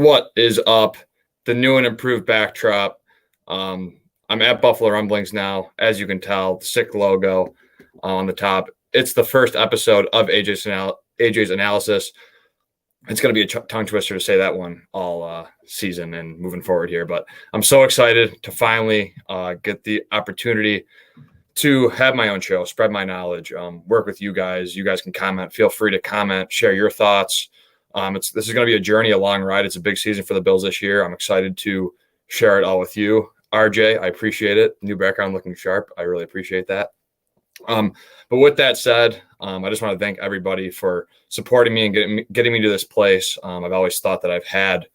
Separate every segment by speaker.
Speaker 1: What is up? The new and improved backdrop. I'm at Buffalo Rumblings now. As you can tell, the sick logo on the top. It's the first episode of AJ's analysis. It's going to be a tongue twister to say that one all season and moving forward here. But I'm so excited to finally get the opportunity to have my own show, spread my knowledge, work with you guys. You guys can comment. Feel free to comment, share your thoughts. This is going to be a journey, a long ride. It's a big season for the Bills this year. I'm excited to share it all with you. RJ, I appreciate it. New background looking sharp. I really appreciate that. But with that said, I just want to thank everybody for supporting me and getting me to this place. I've always thought that I've had,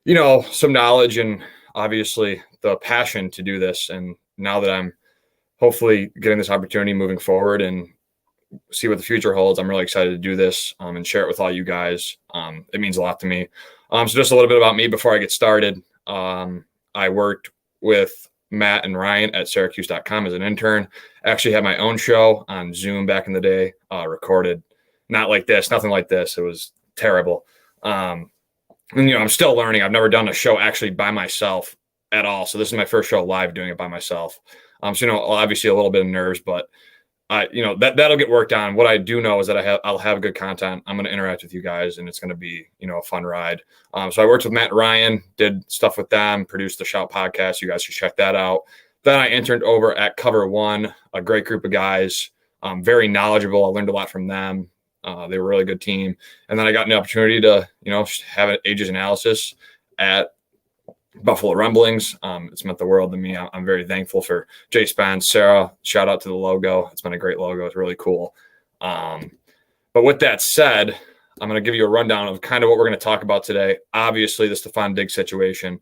Speaker 1: some knowledge and obviously the passion to do this. And now that I'm hopefully getting this opportunity moving forward and see what the future holds, I'm really excited to do this and share it with all you guys. It means a lot to me. So just a little bit about me before I get started. I worked with Matt and Ryan at Syracuse.com as an intern. I actually had my own show on Zoom back in the day, recorded. Not like this, nothing like this. It was terrible. And, I'm still learning. I've never done a show actually by myself at all. So this is my first show live doing it by myself. So, obviously a little bit of nerves, but that'll get worked on. What I do know is that I'll have good content. I'm going to interact with you guys, and it's going to be, a fun ride. So I worked with Matt and Ryan, did stuff with them, produced the Shout podcast. You guys should check that out. Then I interned over at Cover One, a great group of guys, very knowledgeable. I learned a lot from them. They were a really good team. And then I got an opportunity to, have an Ages analysis at Buffalo Rumblings. It's meant the world to me. I'm very thankful for Jay Spence, Sarah. Shout out to the logo. It's been a great logo. It's really cool. But with that said, I'm going to give you a rundown of kind of what we're going to talk about today. Obviously, the Stefon Diggs situation.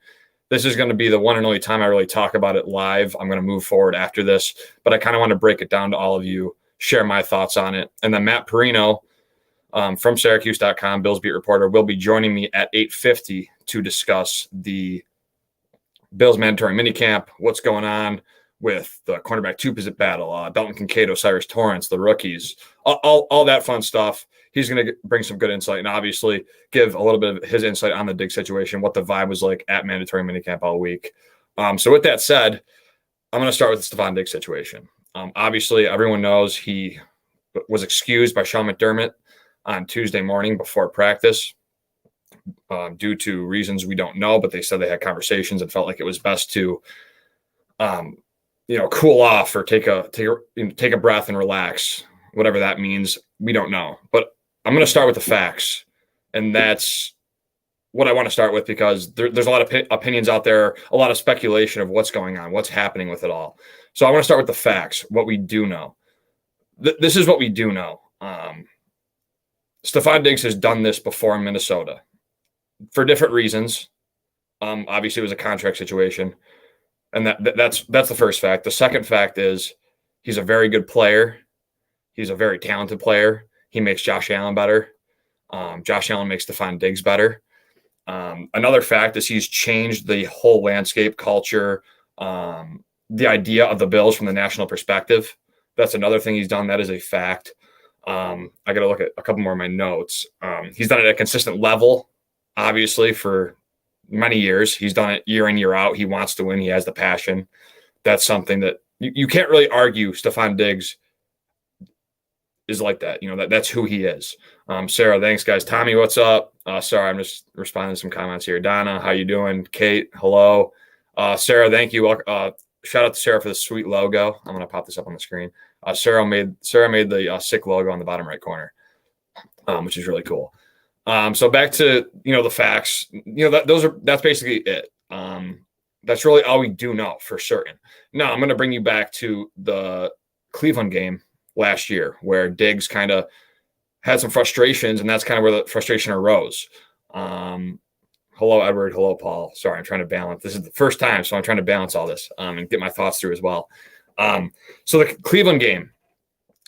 Speaker 1: This is going to be the one and only time I really talk about it live. I'm going to move forward after this, but I kind of want to break it down to all of you, share my thoughts on it. And then Matt Perino from Syracuse.com, Bills Beat Reporter, will be joining me at 8:50 to discuss the Bills Mandatory Minicamp, what's going on with the cornerback two-position battle, Dalton Kincaid, Osiris Torrance, the rookies, all that fun stuff. He's going to bring some good insight and obviously give a little bit of his insight on the Diggs situation, what the vibe was like at Mandatory Minicamp all week. So with that said, I'm going to start with the Stefon Diggs situation. Obviously, everyone knows he was excused by Sean McDermott on Tuesday morning before practice. Due to reasons we don't know, but they said they had conversations and felt like it was best to, cool off or take a breath and relax, whatever that means. We don't know, but I'm going to start with the facts, and that's what I want to start with because there's a lot of opinions out there, a lot of speculation of what's going on, what's happening with it all. So I want to start with the facts, what we do know. This is what we do know. Stefon Diggs has done this before in Minnesota. For different reasons. Obviously, it was a contract situation. And that's the first fact. The second fact is he's a very good player. He's a very talented player. He makes Josh Allen better. Josh Allen makes Stefon Diggs better. Another fact is he's changed the whole landscape, culture, the idea of the Bills from the national perspective. That's another thing he's done. That is a fact. I got to look at a couple more of my notes. He's done it at a consistent level. Obviously, for many years, he's done it year in, year out. He wants to win. He has the passion. That's something that you can't really argue. Stefon Diggs is like that. That's who he is. Sarah, thanks, guys. Tommy, what's up? Sorry, I'm just responding to some comments here. Donna, how you doing? Kate, hello. Sarah, thank you. Shout out to Sarah for the sweet logo. I'm going to pop this up on the screen. Sarah made the sick logo on the bottom right corner, which is really cool. So back to, the facts, that's basically it. That's really all we do know for certain. Now I'm going to bring you back to the Cleveland game last year where Diggs kind of had some frustrations, and that's kind of where the frustration arose. Hello, Edward. Hello, Paul. Sorry, I'm trying to balance. This is the first time, so I'm trying to balance all this and get my thoughts through as well. So the Cleveland game,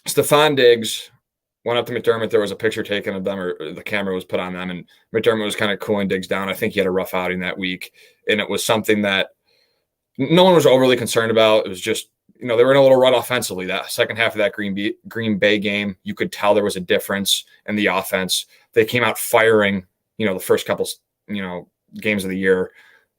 Speaker 1: Stefon Diggs went up to McDermott. There was a picture taken of them, or the camera was put on them, and McDermott was kind of cooling Diggs down. I think he had a rough outing that week, and it was something that no one was overly concerned about. It was just, they were in a little rut offensively. That second half of that Green Bay game, you could tell there was a difference in the offense. They came out firing, the first couple, games of the year.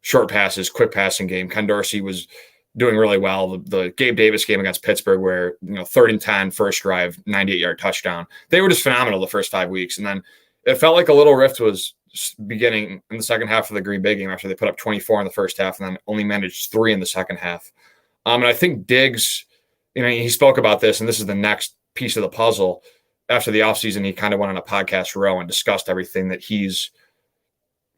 Speaker 1: Short passes, quick passing game. Ken Dorsey was doing really well. The Gabe Davis game against Pittsburgh, where 3rd and 10, first drive, 98-yard touchdown. They were just phenomenal the first 5 weeks, and then it felt like a little rift was beginning in the second half of the Green Bay game after they put up 24 in the first half and then only managed 3 in the second half. And I think Diggs, he spoke about this, and this is the next piece of the puzzle. After the offseason, he kind of went on a podcast row and discussed everything that he's,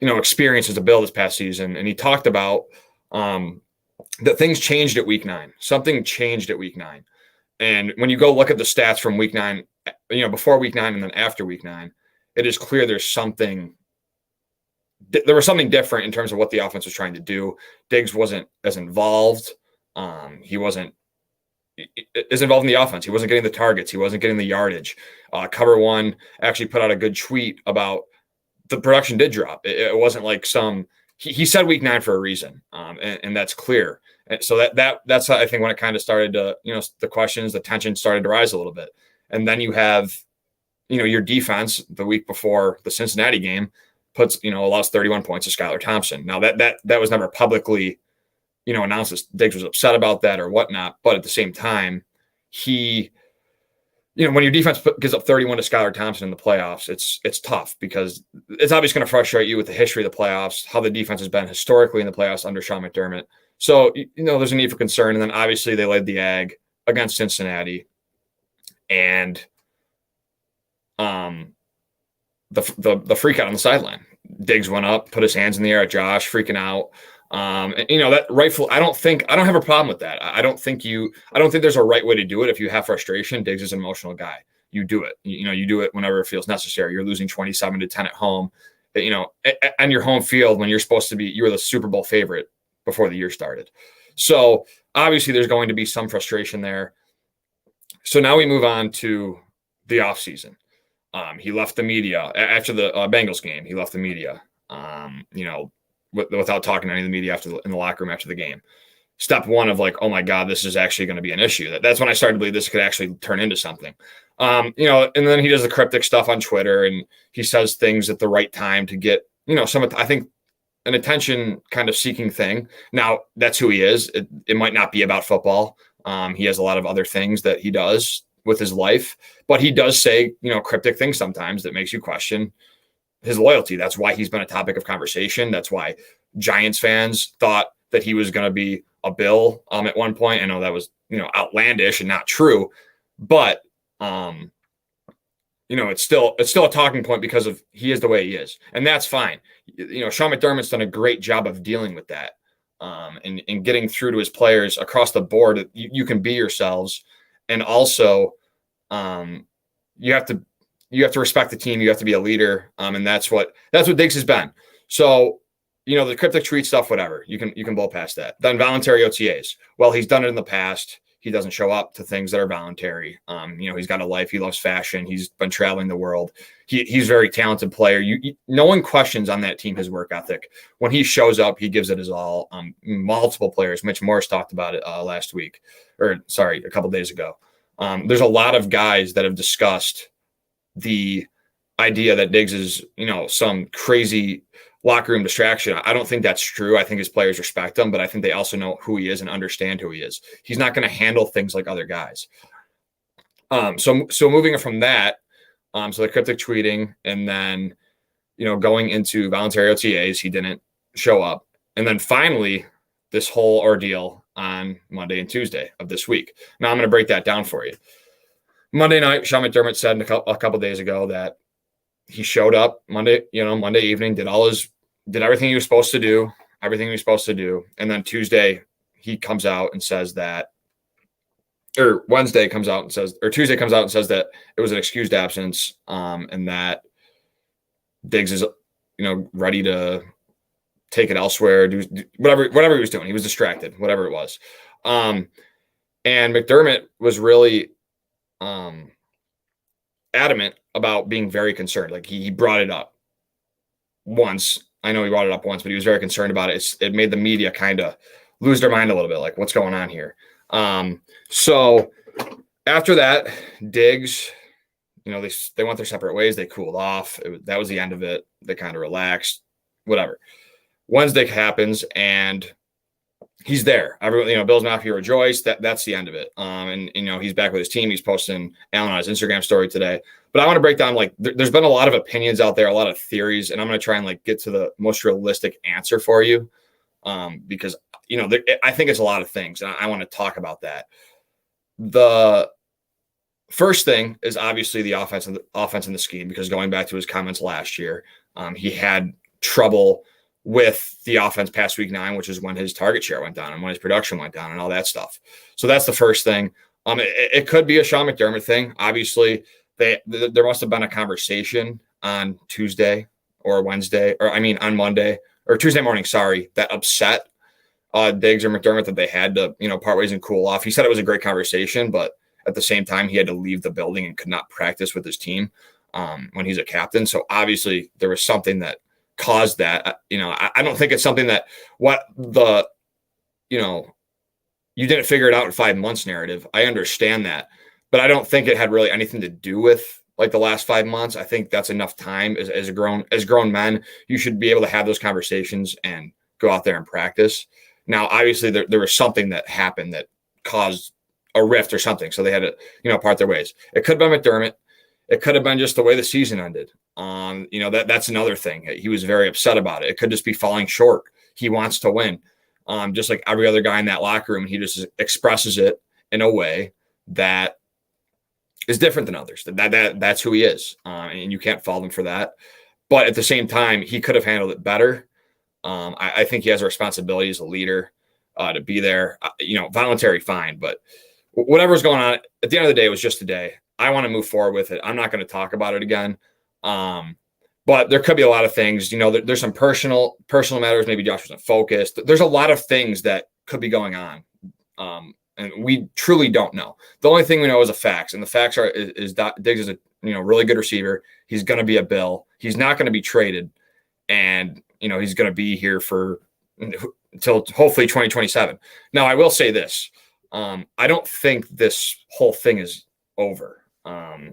Speaker 1: experienced as a Bill this past season. And he talked about that things changed at week 9. Something changed at week 9. And when you go look at the stats from week 9, before week 9 and then after week 9, it is clear there was something different in terms of what the offense was trying to do. Diggs wasn't as involved. He wasn't as involved in the offense. He wasn't getting the targets. He wasn't getting the yardage. Cover One actually put out a good tweet about the production did drop. It wasn't like he said week 9 for a reason. And that's clear. And so that's I think when it kind of started to, the questions, the tension started to rise a little bit. And then you have, your defense the week before the Cincinnati game allows 31 points to Skylar Thompson. Now that was never publicly, announced as Diggs was upset about that or whatnot. But at the same time, when your defense gives up 31 to Skylar Thompson in the playoffs, it's tough because it's obviously going to frustrate you with the history of the playoffs, how the defense has been historically in the playoffs under Sean McDermott. So, there's a need for concern. And then obviously they laid the egg against Cincinnati. And the freak out on the sideline. Diggs went up, put his hands in the air at Josh, freaking out. That rightful. I don't have a problem with that. I don't think there's a right way to do it. If you have frustration, Diggs is an emotional guy. You do it. You do it whenever it feels necessary. You're losing 27-10 at home. And your home field when you're supposed to be, you were the Super Bowl favorite before the year started. So obviously there's going to be some frustration there. So now we move on to the offseason. He left the media after the Bengals game. He left the media, without talking to any of the media in the locker room after the game. Step one of like, oh my God, this is actually going to be an issue. That's when I started to believe this could actually turn into something. And then he does the cryptic stuff on Twitter and he says things at the right time to get, I think an attention kind of seeking thing. Now that's who he is. It might not be about football. He has a lot of other things that he does with his life, but he does say, cryptic things sometimes that makes you question his loyalty. That's why he's been a topic of conversation. That's why Giants fans thought that he was going to be a Bill at one point. I know that was, outlandish and not true, but it's still a talking point because of he is the way he is. And that's fine. Sean McDermott's done a great job of dealing with that and getting through to his players across the board. You can be yourselves. And also, you have to respect the team. You have to be a leader, and that's what Diggs has been. So, the cryptic tweet stuff, whatever. You can blow past that. Then voluntary OTAs. Well, he's done it in the past. He doesn't show up to things that are voluntary. He's got a life. He loves fashion. He's been traveling the world. He's a very talented player. No one questions on that team his work ethic. When he shows up, he gives it his all. Multiple players. Mitch Morris talked about it a couple days ago. There's a lot of guys that have discussed the idea that Diggs is, some crazy locker room distraction. I don't think that's true. I think his players respect him, but I think they also know who he is and understand who he is. He's not going to handle things like other guys. So moving from that, so the cryptic tweeting and then, going into voluntary OTAs, he didn't show up. And then finally, this whole ordeal on Monday and Tuesday of this week. Now I'm going to break that down for you. Monday night, Sean McDermott said a couple days ago that he showed up Monday evening, did everything he was supposed to do, And then Tuesday he comes out and says that, or Tuesday comes out and says that it was an excused absence, and that Diggs is, ready to take it elsewhere, do whatever he was doing. He was distracted, whatever it was. And McDermott was really adamant about being very concerned. Like he brought it up once. I know he brought it up once, but he was very concerned about it. It made the media kind of lose their mind a little bit. Like, what's going on here? So after that, Diggs, they went their separate ways. They cooled off. That was the end of it. They kind of relaxed, whatever. Wednesday happens and he's there. Everyone, Bills Mafia rejoice. That's the end of it. And he's back with his team. He's posting Allen on his Instagram story today. But I want to break down there's been a lot of opinions out there, a lot of theories, and I'm going to try and get to the most realistic answer for you, because I think it's a lot of things, and I want to talk about that. The first thing is obviously the offense and the scheme, because going back to his comments last year, he had trouble with the offense past week 9, which is when his target share went down and when his production went down and all that stuff. So that's the first thing. It could be a Sean McDermott thing. Obviously, there must have been a conversation on Tuesday or Wednesday, or on Monday or Tuesday morning, that upset Diggs or McDermott, that they had to, part ways and cool off. He said it was a great conversation, but at the same time, he had to leave the building and could not practice with his team when he's a captain. So obviously there was something that caused that. I don't think it's something that you didn't figure it out in 5 months narrative. I understand that, but I don't think it had really anything to do with the last 5 months. I think that's enough time as grown men. You should be able to have those conversations and go out there and practice. Now, obviously there was something that happened that caused a rift or something. So they had to, part their ways. It could have been McDermott. It could have been just the way the season ended. That's another thing. He was very upset about it. It could just be falling short. He wants to win. Just like every other guy in that locker room, he just expresses it in a way that is different than others. That's who he is. And you can't fault him for that. But at the same time, he could have handled it better. I think he has a responsibility as a leader to be there. Voluntary, fine. But whatever's going on, at the end of the day, it was just a day. I want to move forward with it. I'm not going to talk about it again. But there could be a lot of things. There's some personal matters. Maybe Josh wasn't focused. There's a lot of things that could be going on. And we truly don't know. The only thing we know is the facts. And the facts is that Diggs is a really good receiver. He's going to be a Bill. He's not going to be traded. And, he's going to be here for until hopefully 2027. Now, I will say this. I don't think this whole thing is over. I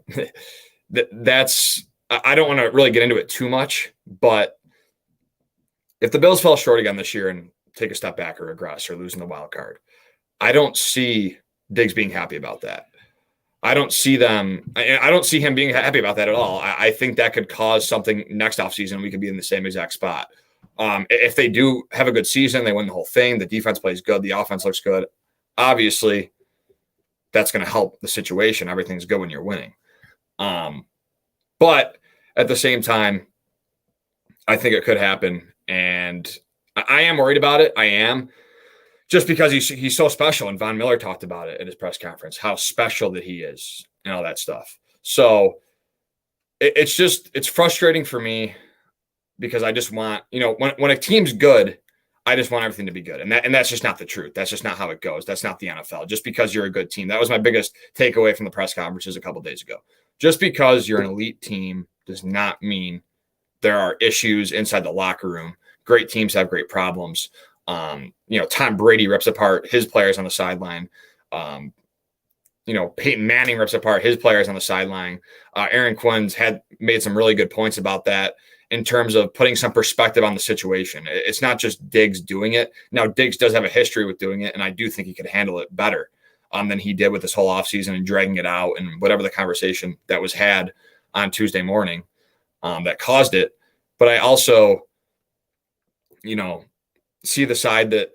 Speaker 1: don't want to really get into it too much, but if the Bills fell short again this year and take a step back or regress or losing the wild card, I don't see Diggs being happy about that. I don't see him being happy about that at all. I think that could cause something next offseason. We could be in the same exact spot. If they do have a good season, they win the whole thing, the defense plays good, the offense looks good, obviously that's going to help the situation. Everything's good when you're winning. But at the same time, I think it could happen. And I am worried about it. I am. Just because he's so special. And Von Miller talked about it at his press conference, how special that he is and all that stuff. So it's frustrating for me because I just want, when a team's good, I just want everything to be good. And that's just not the truth. That's just not how it goes. That's not the NFL. Just because you're a good team. That was my biggest takeaway from the press conferences a couple of days ago. Just because you're an elite team does not mean there are issues inside the locker room. Great teams have great problems. Tom Brady rips apart his players on the sideline. Peyton Manning rips apart his players on the sideline. Aaron Quinn's made some really good points about that in terms of putting some perspective on the situation. It's not just Diggs doing it. Now, Diggs does have a history with doing it, and I do think he could handle it better than he did with this whole offseason and dragging it out and whatever the conversation that was had on Tuesday morning that caused it. But I also, see the side that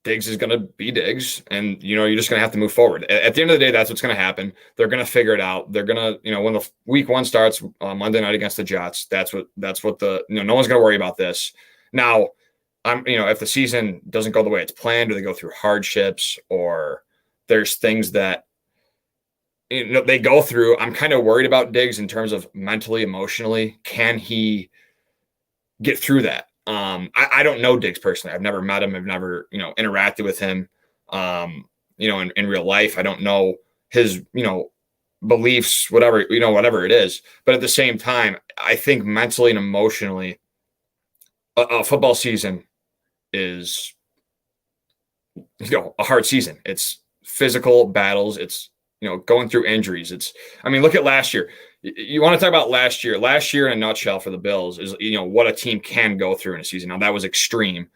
Speaker 1: Diggs is going to be Diggs, and you're just going to have to move forward. At the end of the day, that's what's going to happen. They're going to figure it out. They're going to, when the week 1 starts Monday night against the Jets, that's what no one's going to worry about this. Now, if the season doesn't go the way it's planned, or they go through hardships, or there's things that they go through, I'm kind of worried about Diggs in terms of mentally, emotionally. Can he get through that? I don't know Diggs personally. I've never met him. I've never, interacted with him, in real life. I don't know his, beliefs, whatever it is. But at the same time, I think mentally and emotionally, a football season is, a hard season. It's physical battles. It's, going through injuries. Look at last year. you want to talk about last year. Last year, in a nutshell, for the Bills is what a team can go through in a season. Now that was extreme,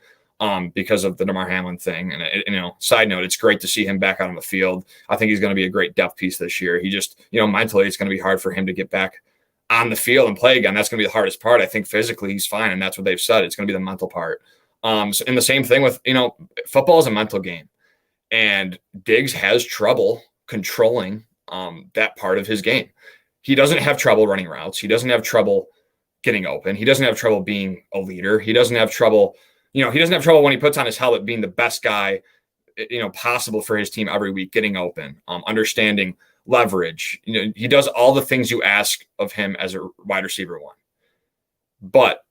Speaker 1: because of the Damar Hamlin thing. And side note, it's great to see him back out on the field. I think he's going to be a great depth piece this year. He just, mentally, it's going to be hard for him to get back on the field and play again. That's going to be the hardest part. I think physically he's fine, and that's what they've said. It's going to be the mental part. And the same thing with football is a mental game, and Diggs has trouble controlling that part of his game. He doesn't have trouble running routes. He doesn't have trouble getting open. He doesn't have trouble being a leader. He doesn't have trouble, he doesn't have trouble when he puts on his helmet being the best guy, possible for his team every week, getting open, understanding leverage. He does all the things you ask of him as a wide receiver one. But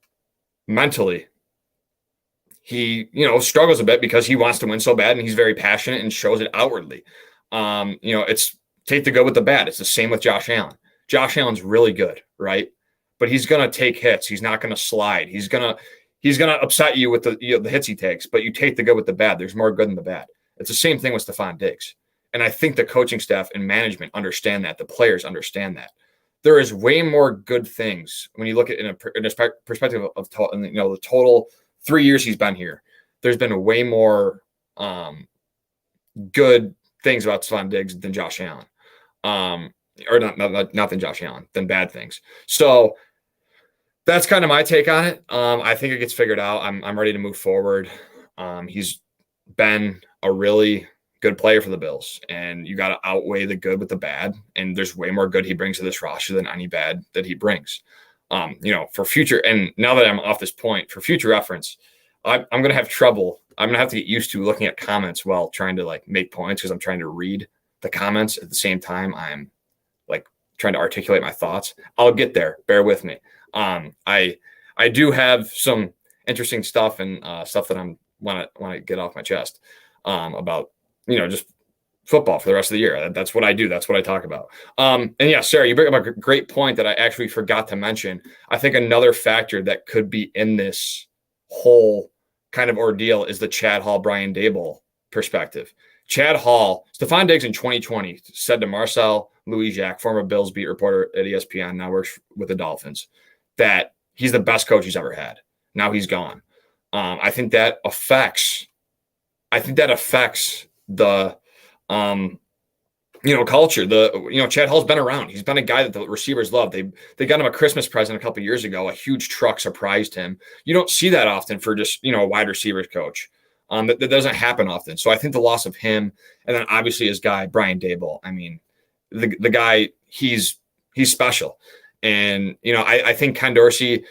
Speaker 1: mentally, he, struggles a bit because he wants to win so bad, and he's very passionate and shows it outwardly. It's take the good with the bad. It's the same with Josh Allen. Josh Allen's really good, right? But he's going to take hits. He's not going to slide. He's going to upset you with the hits he takes, but you take the good with the bad. There's more good than the bad. It's the same thing with Stefon Diggs. And I think the coaching staff and management understand that. The players understand that. There is way more good things when you look at it in a perspective of the total 3 years he's been here. There's been way more good things about Stefon Diggs than Josh Allen. Or not than Josh Allen, than bad things. So that's kind of my take on it. I think it gets figured out. I'm ready to move forward. He's been a really good player for the Bills, and you got to outweigh the good with the bad. And there's way more good he brings to this roster than any bad that he brings. For future, and now that I'm off this point, for future reference, I'm going to have trouble. I'm going to have to get used to looking at comments while trying to make points, because I'm trying to read the comments at the same time I'm trying to articulate my thoughts. I'll get there. Bear with me. I do have some interesting stuff and stuff that I'm want to get off my chest about just football for the rest of the year. That's what I do. That's what I talk about. And yeah, Sarah, you bring up a great point that I actually forgot to mention. I think another factor that could be in this whole kind of ordeal is the Chad Hall, Brian Daboll perspective. Chad Hall, Stefon Diggs in 2020 said to Marcel Louis-Jacques, former Bills beat reporter at ESPN, now works with the Dolphins, that he's the best coach he's ever had. Now he's gone. I think that affects the culture. Chad Hall's been around. He's been a guy that the receivers love. They got him a Christmas present a couple of years ago. A huge truck surprised him. You don't see that often for just a wide receivers coach. That doesn't happen often. So I think the loss of him, and then obviously his guy Brian Daboll. I mean, the guy, he's special, and I think Ken Dorsey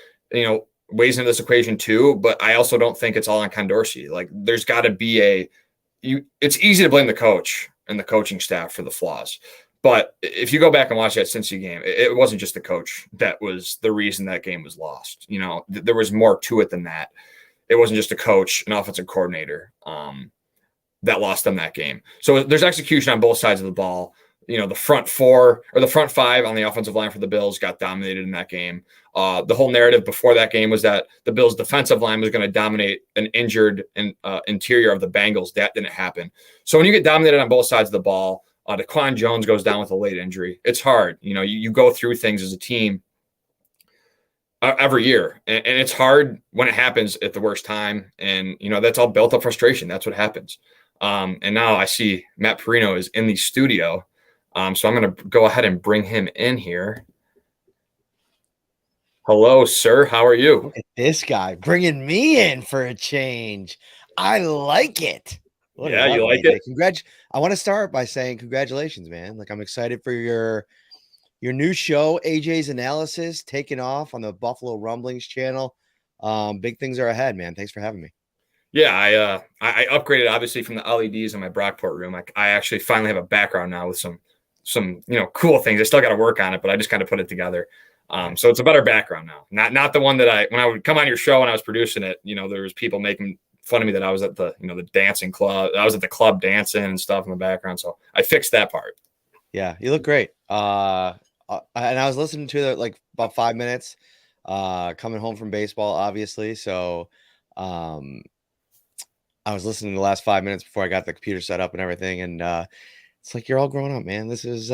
Speaker 1: weighs into this equation too. But I also don't think it's all on Ken Dorsey. There's got to be it's easy to blame the coach and the coaching staff for the flaws. But if you go back and watch that Cincy game, it wasn't just the coach that was the reason that game was lost. There was more to it than that. It wasn't just a coach, an offensive coordinator that lost them that game. So there's execution on both sides of the ball. The front four or the front five on the offensive line for the Bills got dominated in that game. The whole narrative before that game was that the Bills' defensive line was going to dominate an injured interior of the Bengals. That didn't happen. So when you get dominated on both sides of the ball, Daquan Jones goes down with a late injury. It's hard. You go through things as a team every year, and it's hard when it happens at the worst time. And that's all built up frustration. That's what happens. And now I see Matt Perino is in the studio. So I'm going to go ahead and bring him in here. Hello, sir. How are you?
Speaker 2: Look at this guy bringing me in for a change. I like it.
Speaker 1: Yeah, you like it?
Speaker 2: I want to start by saying congratulations, man. I'm excited for your new show, AJ's Analysis, taking off on the Buffalo Rumblings channel. Big things are ahead, man. Thanks for having me.
Speaker 1: Yeah, I upgraded obviously from the LEDs in my Brockport room. I actually finally have a background now with some cool things. I still got to work on it, but I just kind of put it together. So it's a better background now. Not the one that when I would come on your show and I was producing it, there was people making fun of me that I was at the the dancing club. I was at the club dancing and stuff in the background. So I fixed that part.
Speaker 2: Yeah, you look great. And I was listening to it about 5 minutes, coming home from baseball, obviously. So I was listening the last 5 minutes before I got the computer set up and everything. And it's you're all growing up, man. This is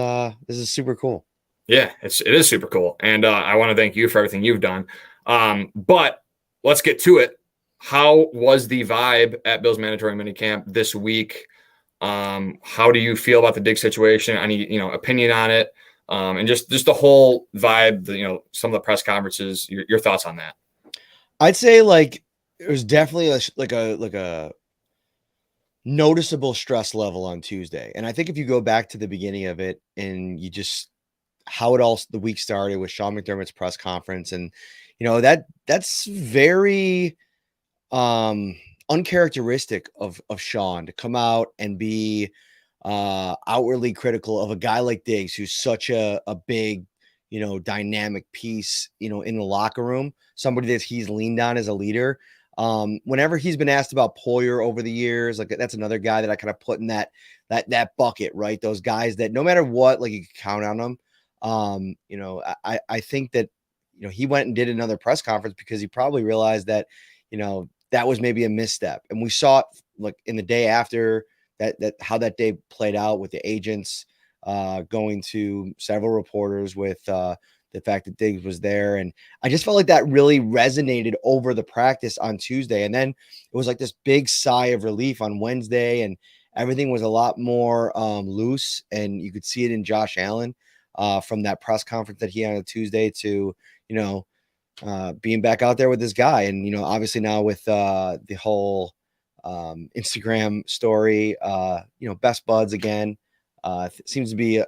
Speaker 2: super cool.
Speaker 1: Yeah, it is super cool. And I want to thank you for everything you've done. But let's get to it. How was the vibe at Bills Mandatory Minicamp this week? How do you feel about the Diggs situation? Any, opinion on it? And just the whole vibe, some of the press conferences, your thoughts on that.
Speaker 2: I'd say like it was definitely like a noticeable stress level on Tuesday. And I think if you go back to the beginning of it and you just how it all the week started with Sean McDermott's press conference, and that's very uncharacteristic of Sean to come out and be outwardly critical of a guy like Diggs, who's such a big, dynamic piece, in the locker room, somebody that he's leaned on as a leader. Whenever he's been asked about Poyer over the years, like that's another guy that I kind of put in that bucket, right? Those guys that no matter what, like you can count on them. I think that he went and did another press conference because he probably realized that that was maybe a misstep, and we saw it like in the day after that how that day played out with the agents going to several reporters with the fact that Diggs was there. And I just felt like that really resonated over the practice on Tuesday. And then it was like this big sigh of relief on Wednesday, and everything was a lot more loose. And you could see it in Josh Allen from that press conference that he had on Tuesday to, being back out there with this guy. And, obviously now with the whole Instagram story, best buds again, seems to be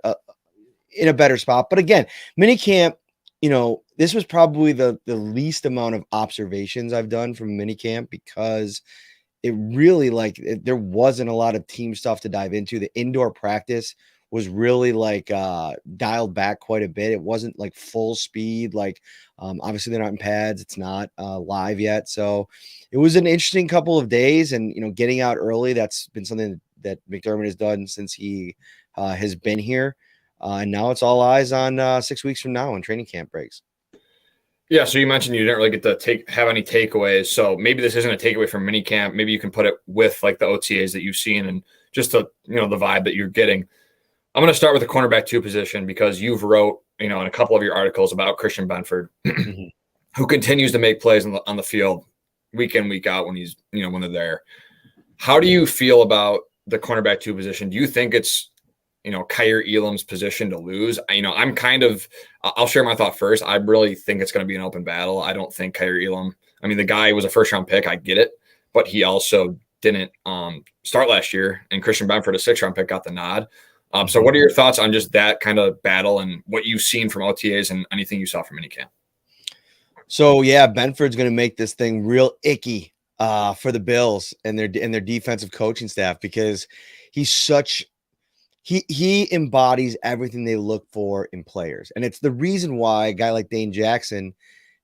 Speaker 2: in a better spot. But again, minicamp, this was probably the least amount of observations I've done from minicamp because it really there wasn't a lot of team stuff to dive into. The indoor practice was really dialed back quite a bit. It wasn't like full speed. Obviously they're not in pads. It's not live yet. So it was an interesting couple of days, and, getting out early, that's been something that McDermott has done since he has been here. And now it's all eyes on 6 weeks from now when training camp breaks.
Speaker 1: Yeah, so you mentioned you didn't really get to have any takeaways. So maybe this isn't a takeaway from minicamp. Maybe you can put it with like the OTAs that you've seen and just the vibe that you're getting. I'm going to start with the cornerback 2 position because you've wrote, in a couple of your articles about Christian Benford, who continues to make plays on the field week in, week out when he's, when they're there. How do you feel about the cornerback 2 position? Do you think it's, Kaiir Elam's position to lose? I'll share my thought first. I really think it's going to be an open battle. I don't think Kaiir Elam, the guy was a first-round pick. I get it, but he also didn't start last year, and Christian Benford, a 6th-round pick, got the nod. So what are your thoughts on just that kind of battle and what you've seen from OTAs and anything you saw from minicamp?
Speaker 2: So, yeah, Benford's going to make this thing real icky for the Bills and their defensive coaching staff because he's such – he embodies everything they look for in players. And it's the reason why a guy like Dane Jackson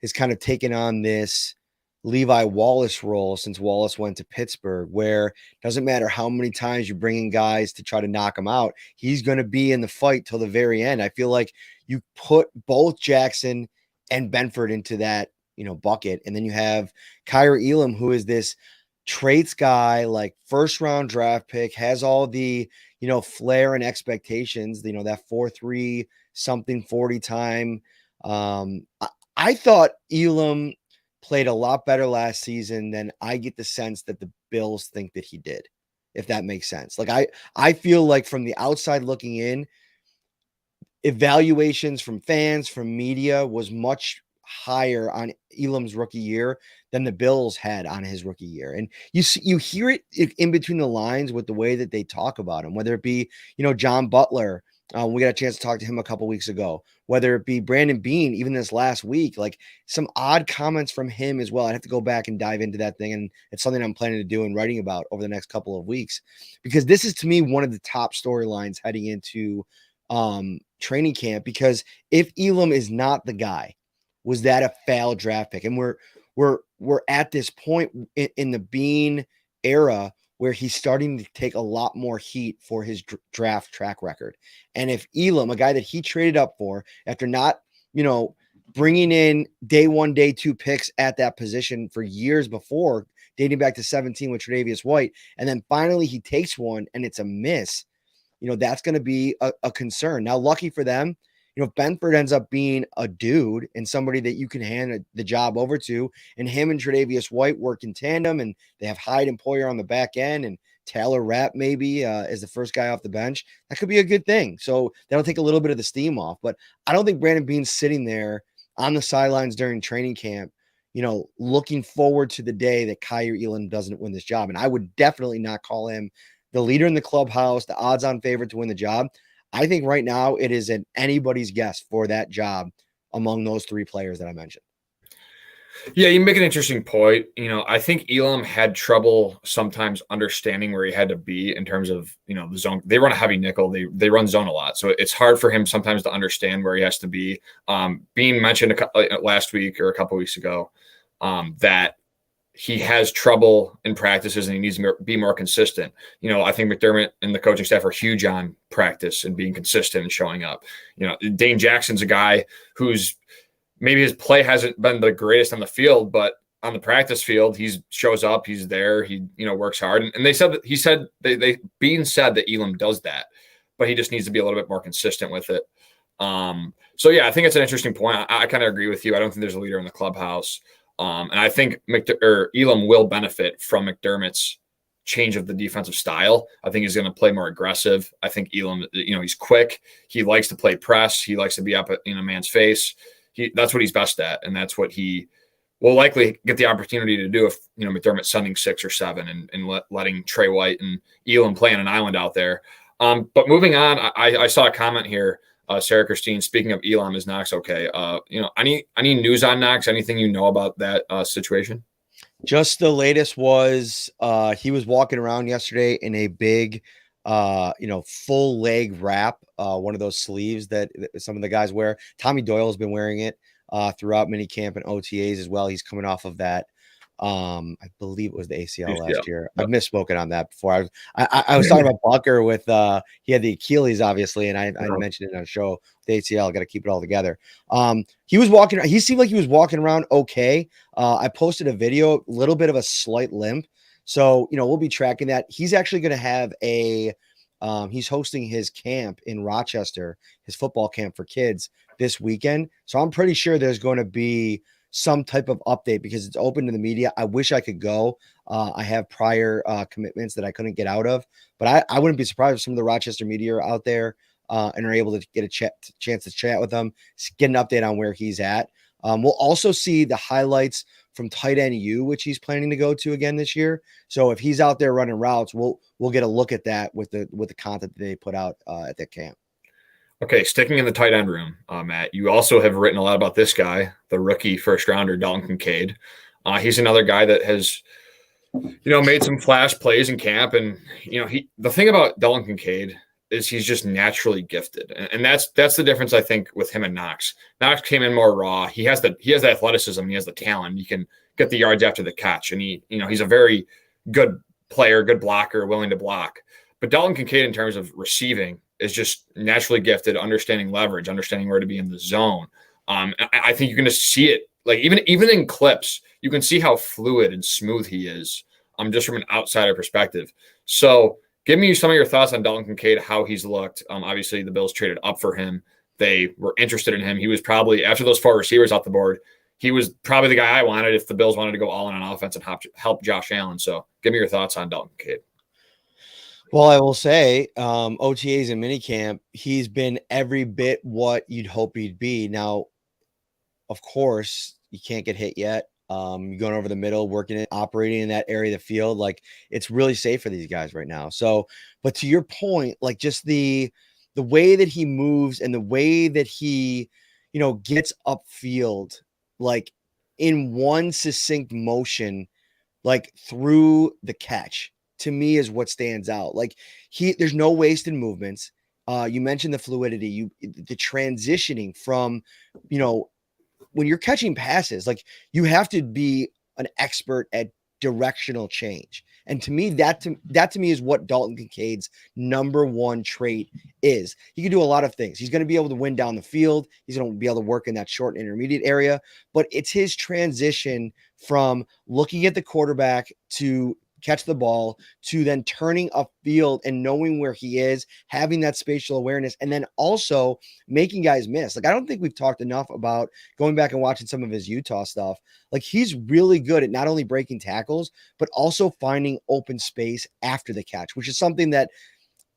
Speaker 2: has kind of taken on this Levi Wallace role since Wallace went to Pittsburgh, where it doesn't matter how many times you bring in guys to try to knock him out, he's going to be in the fight till the very end. I feel like you put both Jackson and Benford into that, bucket. And then you have Kaiir Elam, who is this traits guy, like 1st-round draft pick, has all the, flair and expectations, that 4.3 something 40 time. I thought Elam played a lot better last season than I get the sense that the Bills think that he did, if that makes sense. I feel like from the outside looking in, evaluations from fans, from media was much higher on Elam's rookie year than the Bills had on his rookie year. And you hear it in between the lines with the way that they talk about him, whether it be, John Butler. We got a chance to talk to him a couple weeks ago, whether it be Brandon Beane, even this last week, like some odd comments from him as well. I'd have to go back and dive into that thing. And it's something I'm planning to do and writing about over the next couple of weeks, because this is to me one of the top storylines heading into training camp, because if Elam is not the guy, was that a failed draft pick? And we're at this point in the Bean era where he's starting to take a lot more heat for his draft track record. And if Elam, a guy that he traded up for after not, bringing in day 1, day 2 picks at that position for years before, dating back to 17 with Tre'Davious White, and then finally he takes one and it's a miss, that's going to be a concern. Now, lucky for them, if Benford ends up being a dude and somebody that you can hand the job over to, and him and Tre'Davious White work in tandem, and they have Hyde and Poyer on the back end, and Taylor Rapp maybe as the first guy off the bench, that could be a good thing. So that'll take a little bit of the steam off. But I don't think Brandon Beane's sitting there on the sidelines during training camp, looking forward to the day that Kaiir Elam doesn't win this job. And I would definitely not call him the leader in the clubhouse, the odds-on favorite to win the job. I think right now it is anybody's guess for that job among those three players that I mentioned.
Speaker 1: Yeah, you make an interesting point. I think Elam had trouble sometimes understanding where he had to be in terms of, the zone. They run a heavy nickel. They run zone a lot. So it's hard for him sometimes to understand where he has to be. Being mentioned last week or a couple weeks ago that he has trouble in practices and he needs to be more consistent. I think McDermott and the coaching staff are huge on practice and being consistent and showing up. Dane Jackson's a guy who's maybe his play hasn't been the greatest on the field, but on the practice field, he shows up, he's there, he works hard. And they said that Bean said that Elam does that, but he just needs to be a little bit more consistent with it. So yeah, I think it's an interesting point. I kind of agree with you. I don't think there's a leader in the clubhouse. And I think Elam will benefit from McDermott's change of the defensive style. I think he's going to play more aggressive. I think Elam, he's quick. He likes to play press. He likes to be up in a man's face. That's what he's best at, and that's what he will likely get the opportunity to do if McDermott's sending 6 or 7 and letting Trey White and Elam play on an island out there. But moving on, I saw a comment here. Sarah Christine, speaking of Elam, is Knox okay? Any news on Knox? Anything you know about that situation?
Speaker 2: Just the latest was he was walking around yesterday in a big full leg wrap, one of those sleeves that some of the guys wear. Tommy Doyle has been wearing it throughout minicamp and OTAs as well. He's coming off of that. I believe it was the ACL last year. I've misspoken on that before. I was talking about Bucker with he had the Achilles, obviously, and I mentioned it on a show. The ACL, got to keep it all together. He was walking. He seemed like he was walking around okay. I posted a video, a little bit of a slight limp. So, we'll be tracking that. He's actually going to have he's hosting his camp in Rochester, his football camp for kids this weekend. So I'm pretty sure there's going to be some type of update because it's open to the media. I wish I could go. I have prior commitments that I couldn't get out of, but I wouldn't be surprised if some of the Rochester media are out there and are able to get a chance to chat with them, get an update on where he's at. We'll also see the highlights from tight end U, which he's planning to go to again this year. So if he's out there running routes, we'll get a look at that with the content that they put out at that camp.
Speaker 1: Okay, sticking in the tight end room, Matt, you also have written a lot about this guy, the rookie first rounder, Dalton Kincaid. He's another guy that has, made some flash plays in camp. And, the thing about Dalton Kincaid is he's just naturally gifted. And that's the difference, I think, with him and Knox. Knox came in more raw. He has the athleticism. He has the talent. He can get the yards after the catch. And he's a very good player, good blocker, willing to block. But Dalton Kincaid, in terms of receiving, is just naturally gifted, understanding leverage, understanding where to be in the zone. I think you're going to see it, like even in clips, you can see how fluid and smooth he is, just from an outsider perspective. So give me some of your thoughts on Dalton Kincaid, how he's looked. Obviously, the Bills traded up for him. They were interested in him. He was probably, after those 4 receivers off the board, he was probably the guy I wanted if the Bills wanted to go all in on offense and help Josh Allen. So give me your thoughts on Dalton Kincaid.
Speaker 2: Well, I will say OTAs and minicamp, he's been every bit what you'd hope he'd be. Now, of course, you can't get hit yet. You're going over the middle, operating in that area of the field. Like, it's really safe for these guys right now. So, but to your point, like just the way that he moves and the way that he, gets upfield, like in one succinct motion, like through the catch, to me is what stands out. Like there's no wasted movements. You mentioned the fluidity, the transitioning from, when you're catching passes, like you have to be an expert at directional change. And to me, that to me is what Dalton Kincaid's number one trait is. He can do a lot of things. He's going to be able to win down the field. He's going to be able to work in that short and intermediate area, but it's his transition from looking at the quarterback to catch the ball, to then turning upfield and knowing where he is, having that spatial awareness, and then also making guys miss. Like, I don't think we've talked enough about going back and watching some of his Utah stuff. Like, he's really good at not only breaking tackles, but also finding open space after the catch, which is something that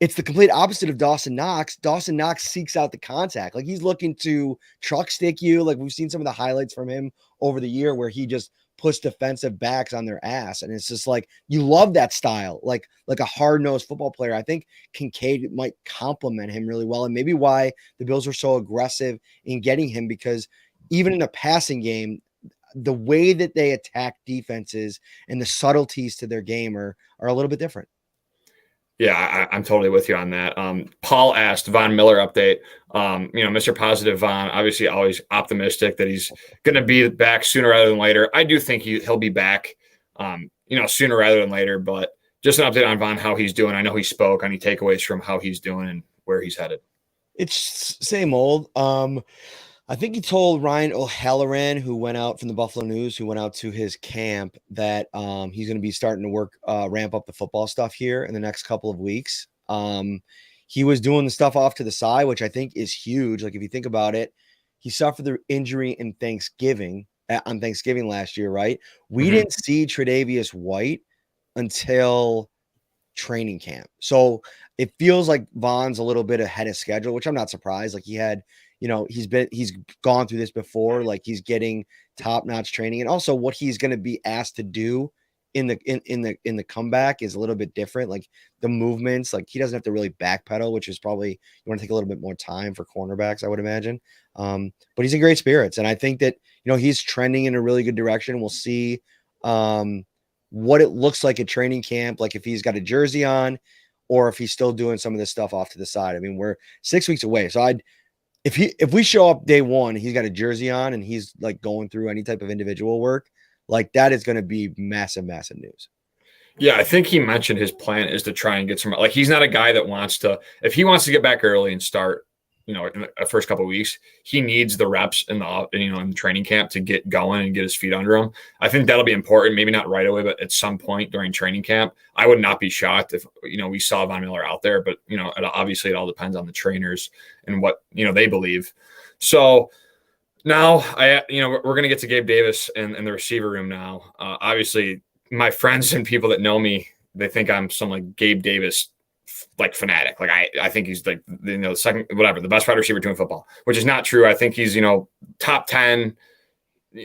Speaker 2: it's the complete opposite of Dawson Knox. Dawson Knox seeks out the contact. Like, he's looking to truck stick you. Like, we've seen some of the highlights from him over the year where he just puts defensive backs on their ass. And it's just like, you love that style, like a hard-nosed football player. I think Kincaid might complement him really well. And maybe why the Bills were so aggressive in getting him, because even in a passing game, the way that they attack defenses and the subtleties to their game are a little bit different.
Speaker 1: Yeah, I'm totally with you on that. Paul asked Von Miller update. Mr. Positive Von, obviously always optimistic that he's going to be back sooner rather than later. I do think he'll be back, sooner rather than later. But just an update on Von, how he's doing. I know he spoke. Any takeaways from how he's doing and where he's headed?
Speaker 2: It's same old. I think he told Ryan O'Halloran, who went out from the Buffalo News, who went out to his camp, that he's going to be starting to ramp up the football stuff here in the next couple of weeks. He was doing the stuff off to the side, which I think is huge. Like, if you think about it, he suffered the injury on Thanksgiving last year, right? We didn't see Tre'Davious White until training camp. So it feels like Von's a little bit ahead of schedule, which I'm not surprised. Like, he had, he's gone through this before. Like, he's getting top-notch training, and also what he's going to be asked to do in the comeback is a little bit different. Like, the movements, like, he doesn't have to really backpedal, which is probably, you want to take a little bit more time for cornerbacks, I would imagine. But he's in great spirits, and I think that, he's trending in a really good direction. We'll see what it looks like at training camp, like if he's got a jersey on or if he's still doing some of this stuff off to the side. I mean, we're 6 weeks away. So if we show up day one, he's got a jersey on and he's like going through any type of individual work, like, that is going to be massive, massive news.
Speaker 1: Yeah, I think he mentioned his plan is to try and get some, like, he's not a guy that wants to, if he wants to get back early and start, in the first couple of weeks, he needs the reps in the training camp to get going and get his feet under him. I think that'll be important. Maybe not right away, but at some point during training camp. I would not be shocked if we saw Von Miller out there. But obviously it all depends on the trainers and what they believe. So now we're going to get to Gabe Davis and the receiver room now. Obviously, my friends and people that know me, they think I'm some like Gabe Davis like fanatic. Like, I think he's like, the second, whatever, the best wide receiver doing football, which is not true. I think he's, top 10,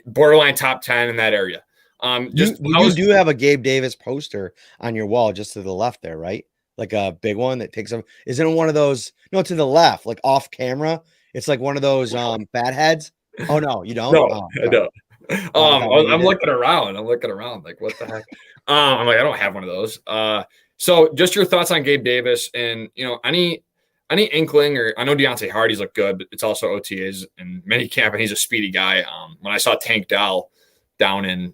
Speaker 1: borderline top 10 in that area.
Speaker 2: You do have a Gabe Davis poster on your wall just to the left there, right? Like a big one that takes up, isn't it one of those? No, to the left, like off camera. It's like one of those fat heads. Oh no, you don't?
Speaker 1: No,
Speaker 2: oh,
Speaker 1: I don't. I'm looking around. Like, what the heck? I'm like, I don't have one of those. So just your thoughts on Gabe Davis and, any inkling, or I know Deontay Hardy's looked good, but it's also OTAs and minicamp, and he's a speedy guy. When I saw Tank Dell down in,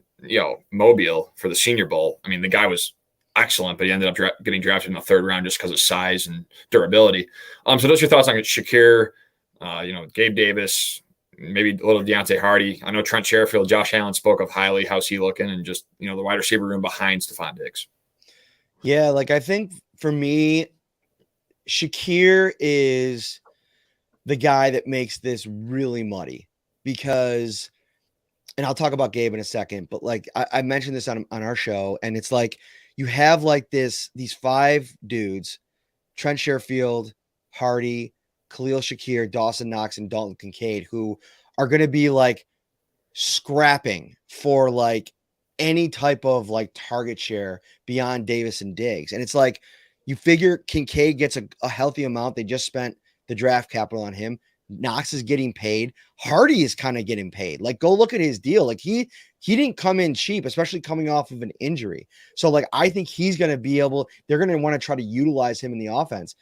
Speaker 1: Mobile for the Senior Bowl, I mean, the guy was excellent, but he ended up getting drafted in the third round just because of size and durability. So just your thoughts on Shakir, Gabe Davis, maybe a little Deontay Hardy. I know Trent Sherfield, Josh Allen spoke of highly. How's he looking? And just, the wide receiver room behind Stefon Diggs.
Speaker 2: Yeah, like, I think for me, Shakir is the guy that makes this really muddy because, and I'll talk about Gabe in a second, but like I mentioned this on our show, and it's like you have like these 5 dudes, Trent Sherfield, Hardy, Khalil Shakir, Dawson Knox, and Dalton Kincaid, who are going to be like scrapping for like any type of like target share beyond Davis and Diggs. And it's like, you figure Kincaid gets a healthy amount. They just spent the draft capital on him. Knox is getting paid. Hardy is kind of getting paid. Like, go look at his deal. Like, he didn't come in cheap, especially coming off of an injury. So like, I think he's going to be able, they're going to want to try to utilize him in the offense.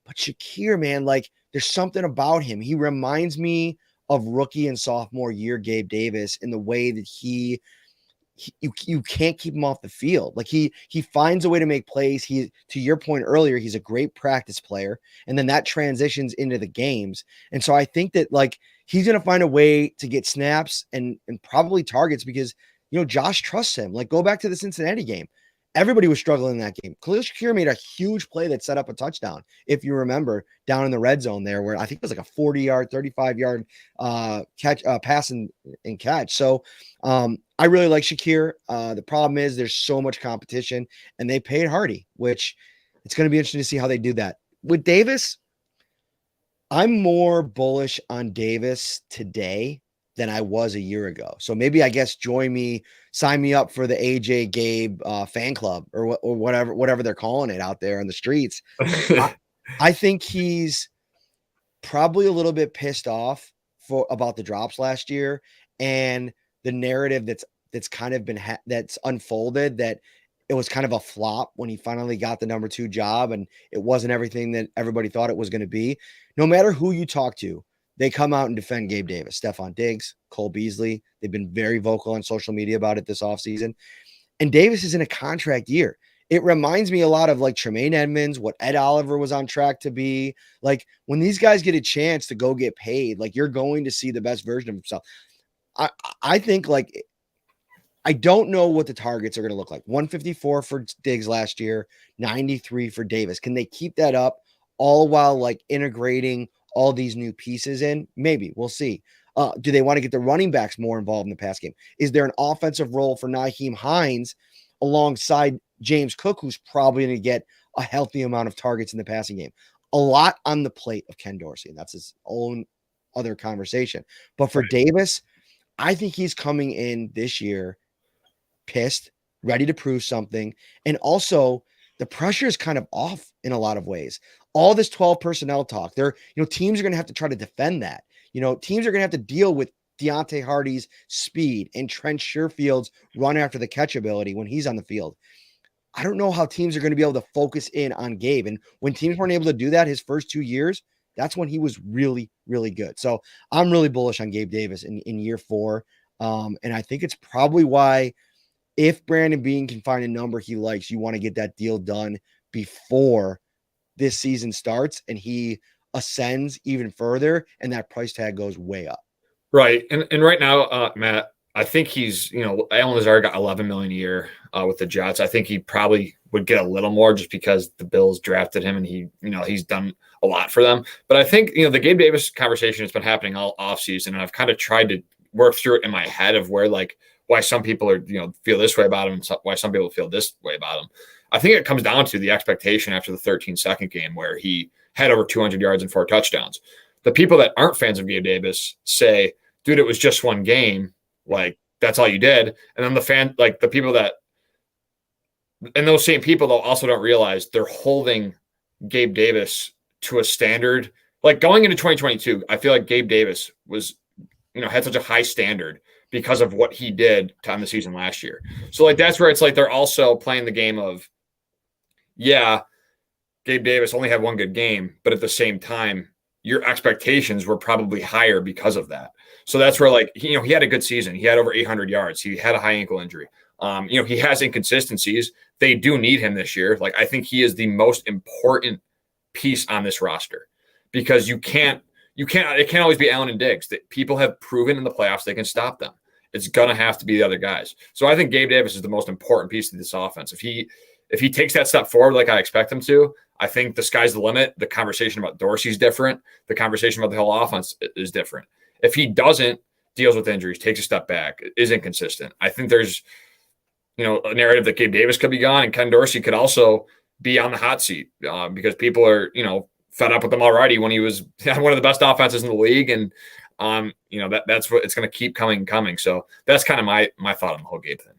Speaker 2: But Shakir, man, like, there's something about him. He reminds me of rookie and sophomore year Gabe Davis in the way that you can't keep him off the field. Like, he finds a way to make plays. He, to your point earlier, he's a great practice player, and then that transitions into the games. And so I think that like he's going to find a way to get snaps and probably targets because, Josh trusts him. Like, go back to the Cincinnati game. everybody was struggling in that game. Khalil Shakir made a huge play that set up a touchdown, if you remember, down in the red zone there, where I think it was like a 40-yard, 35-yard catch, pass and catch. So I really like Shakir. The problem is there's so much competition, and they paid Hardy, which it's going to be interesting to see how they do that. With Davis, I'm more bullish on Davis today than I was a year ago. So maybe, I guess, sign me up for the AJ Gabe fan club or whatever they're calling it out there on the streets. I think he's probably a little bit pissed off about the drops last year and the narrative that's kind of been that's unfolded, that it was kind of a flop when he finally got the number 2 job and it wasn't everything that everybody thought it was going to be. No matter who you talk to, they come out and defend Gabe Davis, Stefon Diggs, Cole Beasley. They've been very vocal on social media about it this offseason. And Davis is in a contract year. It reminds me a lot of like Tremaine Edmonds, what Ed Oliver was on track to be. Like, when these guys get a chance to go get paid, like, you're going to see the best version of himself. I think, like, I don't know what the targets are going to look like. 154 for Diggs last year, 93 for Davis. Can they keep that up all while like integrating all these new pieces in? Maybe. We'll see. Do they want to get the running backs more involved in the pass game? Is there an offensive role for Nyheim Hines alongside James Cook, who's probably going to get a healthy amount of targets in the passing game? A lot on the plate of Ken Dorsey, and that's his own other conversation. But for Davis, I think he's coming in this year pissed, ready to prove something. And also, the pressure is kind of off in a lot of ways. All this 12 personnel talk, teams are going to have to try to defend that. Teams are going to have to deal with Deontay Hardy's speed and Trent Sherfield's run after the catch ability when he's on the field. I don't know how teams are going to be able to focus in on Gabe. And when teams weren't able to do that his first 2 years, that's when he was really, really good. So I'm really bullish on Gabe Davis in year 4. And I think it's probably why, if Brandon Beane can find a number he likes, you want to get that deal done before this season starts and he ascends even further and that price tag goes way up.
Speaker 1: Right. And right now, Matt, I think he's, Allen Lazard got $11 million a year with the Jets. I think he probably would get a little more just because the Bills drafted him and he's done a lot for them. But I think, the Gabe Davis conversation has been happening all offseason, and I've kind of tried to work through it in my head of where, like, why some people are, feel this way about him and why some people feel this way about him. I think it comes down to the expectation after the 13-second game where he had over 200 yards and 4 touchdowns. The people that aren't fans of Gabe Davis say, dude, it was just one game. Like, that's all you did. And then the people that, and those same people, though, also don't realize they're holding Gabe Davis to a standard. Like, going into 2022, I feel like Gabe Davis was, had such a high standard because of what he did to end the season last year. So, like, that's where it's like they're also playing the game of, yeah, Gabe Davis only had one good game, but at the same time, your expectations were probably higher because of that. So that's where, like, he had a good season. He had over 800 yards. He had a high ankle injury. He has inconsistencies. They do need him this year. Like, I think he is the most important piece on this roster because it can't always be Allen and Diggs. That people have proven in the playoffs they can stop them. It's gonna have to be the other guys. So I think Gabe Davis is the most important piece of this offense. If he takes that step forward like I expect him to, I think the sky's the limit. The conversation about Dorsey's different. The conversation about the whole offense is different. If he doesn't, deals with injuries, takes a step back, is inconsistent, I think there's a narrative that Gabe Davis could be gone and Ken Dorsey could also be on the hot seat because people are fed up with him already when he was one of the best offenses in the league, and that's what it's going to keep coming. So that's kind of my thought on the whole Gabe thing.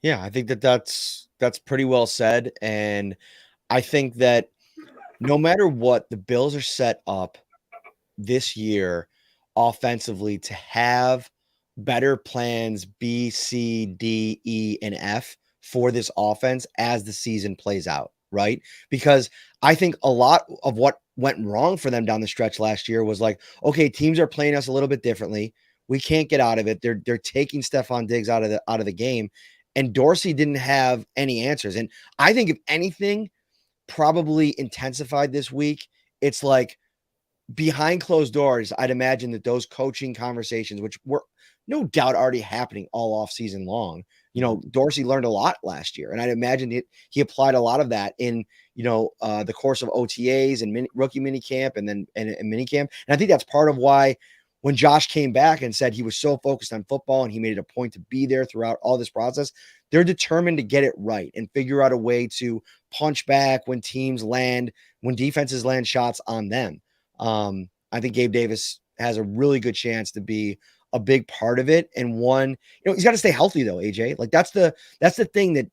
Speaker 2: Yeah, I think that's pretty well said, and I think that no matter what, the Bills are set up this year offensively to have better plans B, C, D, E, and F for this offense as the season plays out, right? Because I think a lot of what went wrong for them down the stretch last year was like, okay, teams are playing us a little bit differently. We can't get out of it. They're taking Stefon Diggs out of the game, and Dorsey didn't have any answers. And I think if anything probably intensified this week, it's like behind closed doors, I'd imagine that those coaching conversations, which were no doubt already happening all off season long. Dorsey learned a lot last year, and I'd imagine he applied a lot of that in, the course of OTAs and rookie minicamp and then and minicamp. And I think that's part of why when Josh came back and said he was so focused on football and he made it a point to be there throughout all this process, they're determined to get it right and figure out a way to punch back when defenses land shots on them. I think Gabe Davis has a really good chance to be a big part of it. And one, he's got to stay healthy though, AJ. Like that's the thing that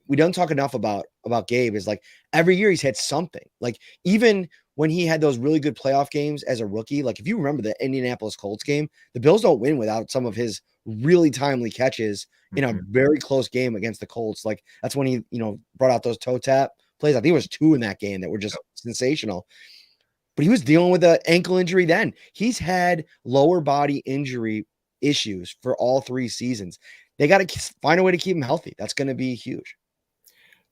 Speaker 2: we don't talk enough about Gabe is like every year he's had something. Like even when he had those really good playoff games as a rookie, like if you remember the Indianapolis Colts game, the Bills don't win without some of his really timely catches in a very close game against the Colts. Like that's when he, brought out those toe tap plays. I think it was 2 in that game that were just sensational. But he was dealing with an ankle injury then. He's had lower body injury issues for all 3 seasons. They got to find a way to keep him healthy. That's going to be huge.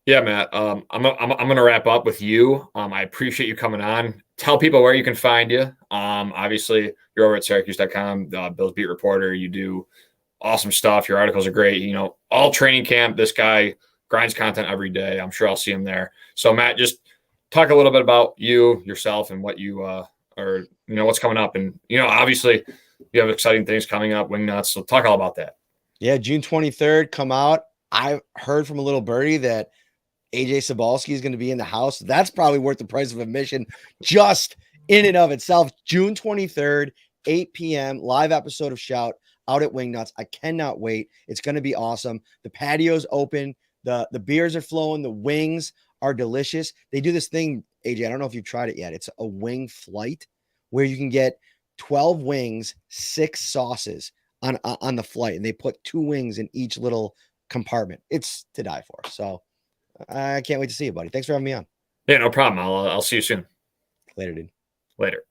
Speaker 1: Yeah, Matt. I'm going to wrap up with you. I appreciate you coming on. Tell people where you can find you. Obviously, you're over at Syracuse.com, Bills Beat Reporter. You do awesome stuff. Your articles are great. All training camp. This guy grinds content every day. I'm sure I'll see him there. So, Matt, just talk a little bit about yourself, and what you or what's coming up. And obviously, you have exciting things coming up. Wingnuts. So, talk all about that.
Speaker 2: Yeah, June 23rd, come out. I heard from a little birdie that AJ Sabalski is going to be in the house. That's probably worth the price of admission just in and of itself. June 23rd, 8 p.m., live episode of Shout out at Wingnuts. I cannot wait. It's going to be awesome. The patio's open. The beers are flowing. The wings are delicious. They do this thing, AJ, I don't know if you've tried it yet. It's a wing flight where you can get 12 wings, 6 sauces on the flight, and they put 2 wings in each little compartment. It's to die for. So I can't wait to see you, buddy. Thanks for having me on.
Speaker 1: Yeah, no problem. I'll see you soon.
Speaker 2: Later, dude.
Speaker 1: Later.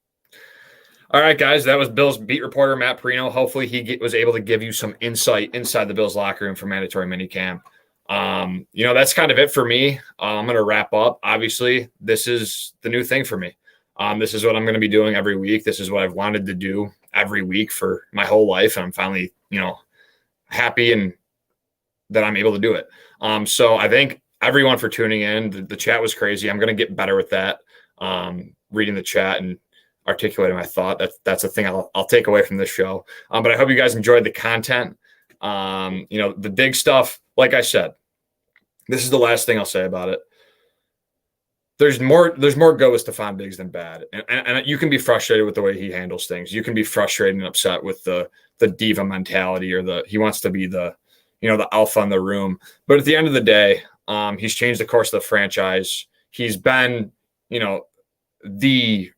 Speaker 1: All right, guys. That was Bills beat reporter Matt Perino. Hopefully he was able to give you some insight inside the Bills locker room for mandatory minicamp. That's kind of it for me. I'm going to wrap up. Obviously, this is the new thing for me. This is what I'm going to be doing every week. This is what I've wanted to do every week for my whole life. And I'm finally, happy and that I'm able to do it. So I thank everyone for tuning in. The chat was crazy. I'm going to get better with that. Reading the chat and articulating my thought. That's the thing I'll take away from this show. But I hope you guys enjoyed the content. The Diggs stuff, like I said, this is the last thing I'll say about it. There's more good with Stefon Diggs than bad. And you can be frustrated with the way he handles things. You can be frustrated and upset with the diva mentality, or he wants to be the alpha in the room. But at the end of the day, he's changed the course of the franchise. He's been, the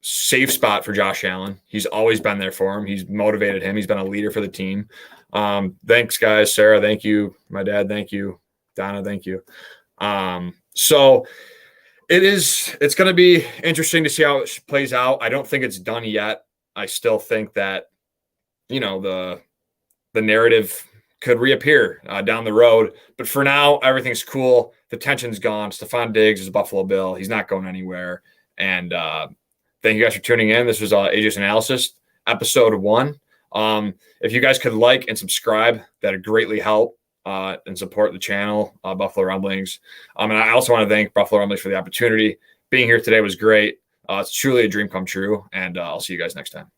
Speaker 1: safe spot for Josh Allen. He's always been there for him. He's motivated him. He's been a leader for the team. Thanks, guys. Sarah, thank you. My dad, thank you. Donna, thank you. So it's going to be interesting to see how it plays out. I don't think it's done yet. I still think that, the narrative could reappear down the road. But for now, everything's cool. The tension's gone. Stefon Diggs is a Buffalo Bill. He's not going anywhere. And thank you guys for tuning in. This was AJ's Analysis, episode 1. If you guys could like and subscribe, that'd greatly help and support the channel, Buffalo Rumblings. And I also want to thank Buffalo Rumblings for the opportunity. Being here today was great. It's truly a dream come true. And I'll see you guys next time.